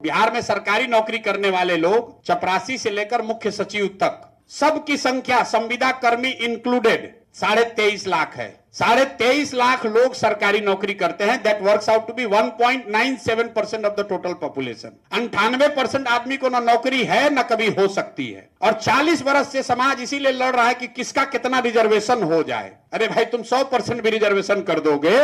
बिहार में सरकारी नौकरी करने वाले लोग चपरासी से लेकर मुख्य सचिव तक सबकी संख्या संविदा कर्मी इंक्लूडेड 23.5 लाख है। 23.5 लाख लोग सरकारी नौकरी करते हैं। That works out to be 1.97% of the total population. 98% आदमी को ना नौकरी है ना कभी हो सकती है, और 40 वर्ष से समाज इसीलिए लड़ रहा है कि किसका कितना रिजर्वेशन हो जाए। अरे भाई, तुम 100% भी रिजर्वेशन कर दोगे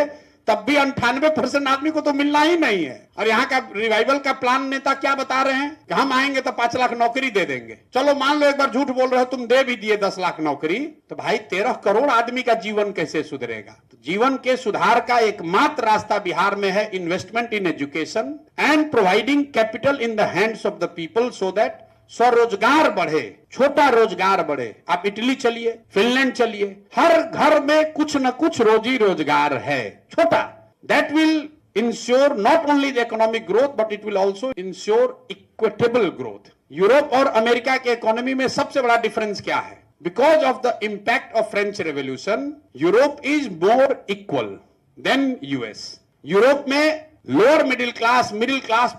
तब भी 98% आदमी को तो मिलना ही नहीं है। और यहाँ का रिवाइवल का प्लान नेता क्या बता रहे हैं कि हम आएंगे तो 5 लाख नौकरी दे देंगे। चलो मान लो एक बार झूठ बोल रहे हो, तुम दे भी दिए 10 लाख नौकरी, तो भाई 13 करोड़ आदमी का जीवन कैसे सुधरेगा। तो जीवन के सुधार का एकमात्र रास्ता बिहार में है investment in education and providing capital in the hands of the people so that स्वरोजगार बढ़े, छोटा रोजगार बढ़े। आप इटली चलिए, फिनलैंड चलिए, हर घर में कुछ न कुछ रोजी रोजगार है, छोटा। That will ensure not only the economic growth but it will also ensure equitable growth. Europe और अमेरिका के इकोनॉमी में सबसे बड़ा डिफरेंस क्या है? Because of the impact of French revolution, Europe is more equal than US. Europe में lower middle class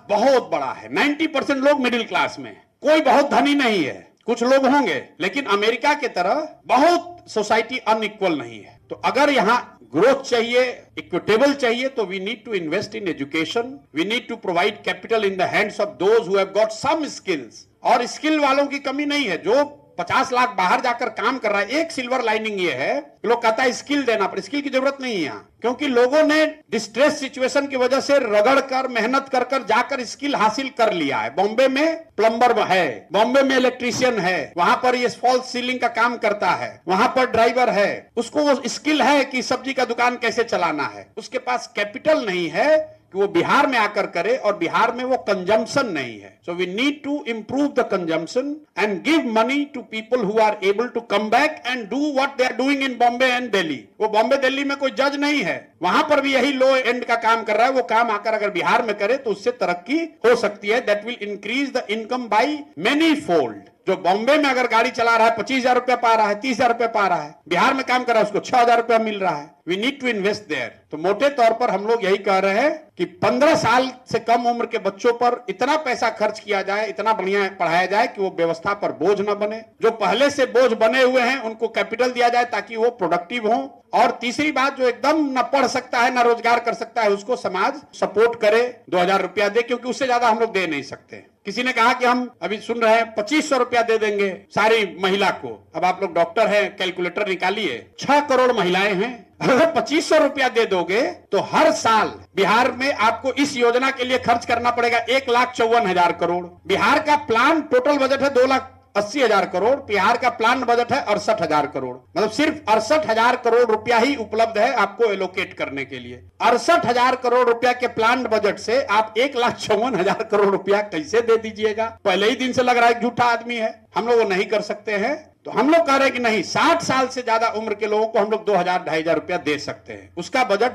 बहुत बड़ा है। 90% लोग मिडिल क्लास में है, कोई बहुत धनी नहीं है, कुछ लोग होंगे, लेकिन अमेरिका के तरह बहुत सोसाइटी अनइक्वल नहीं है। तो अगर यहाँ ग्रोथ चाहिए, इक्विटेबल चाहिए, तो we need to invest in education, we need to provide capital in the hands of those who have got some skills. और स्किल वालों की कमी नहीं है, जो 50 लाख बाहर जाकर काम कर रहा है। एक सिल्वर लाइनिंग ये है, लोग कहता है स्किल देना, पर स्किल की जरूरत नहीं है यहाँ, क्योंकि लोगों ने डिस्ट्रेस सिचुएशन की वजह से रगड़ कर, मेहनत कर कर जाकर स्किल हासिल कर लिया है। बॉम्बे में प्लम्बर है, बॉम्बे में इलेक्ट्रीशियन है, वहां पर ये फॉल्स सीलिंग का काम करता है, वहां पर ड्राइवर है, उसको वो स्किल है कि सब्जी का दुकान कैसे चलाना है। उसके पास कैपिटल नहीं है कि वो बिहार में आकर करे, और बिहार में वो कंजम्पशन नहीं है। So we need to improve the consumption and give money to people who are able to come back and do what they are doing in Bombay and Delhi. वो बॉम्बे दिल्ली में कोई जज नहीं है, वहां पर भी यही लो एंड का काम कर रहा है। वो काम आकर अगर बिहार में करे तो उससे तरक्की हो सकती है। That will increase the income by many fold. जो बॉम्बे में अगर गाड़ी चला रहा है 25,000 रुपया पा रहा है, 30,000 रुपया पा रहा है, बिहार में काम कर रहा है उसको 6,000 रुपया मिल रहा है। We need to invest there. तो मोटे तौर पर हम लोग यही कह रहे हैं कि 15 साल से कम उम्र के बच्चों पर इतना पैसा खर्च किया जाए, इतना बढ़िया पढ़ाया जाए कि वो व्यवस्था पर बोझ न बने। जो पहले से बोझ बने हुए हैं उनको कैपिटल दिया जाए ताकि वो प्रोडक्टिव हो। और तीसरी बात, जो एकदम न पढ़ सकता है न रोजगार कर सकता है, उसको समाज सपोर्ट करे, 2,000 रुपया दे, क्योंकि उससे ज्यादा हम लोग दे नहीं सकते। किसी ने कहा कि हम अभी सुन रहे हैं 2500 रुपया दे देंगे सारी महिला को। अब आप लोग डॉक्टर हैं, कैलकुलेटर निकालिए, 6 करोड़ महिलाएं हैं। अगर 2500 रुपया दे दोगे तो हर साल बिहार में आपको इस योजना के लिए खर्च करना पड़ेगा 1,54,000 करोड़। बिहार का प्लान टोटल बजट है 2,80,000 करोड़, बिहार का प्लान बजट है 68,000 करोड़। मतलब सिर्फ 68,000 करोड़ रुपया ही उपलब्ध है आपको एलोकेट करने के लिए। 68,000 करोड़ रुपया के प्लान बजट से आप 1,54,000 करोड़ रुपया कैसे दे दीजिएगा? पहले ही दिन से लग रहा है झूठा आदमी है, हम लोग वो नहीं कर सकते हैं। तो हम लोग कह रहे हैं कि नहीं, 60 साल से ज्यादा उम्र के लोगों को हम लोग 2,000-2,500 रुपया दे सकते हैं। उसका बजट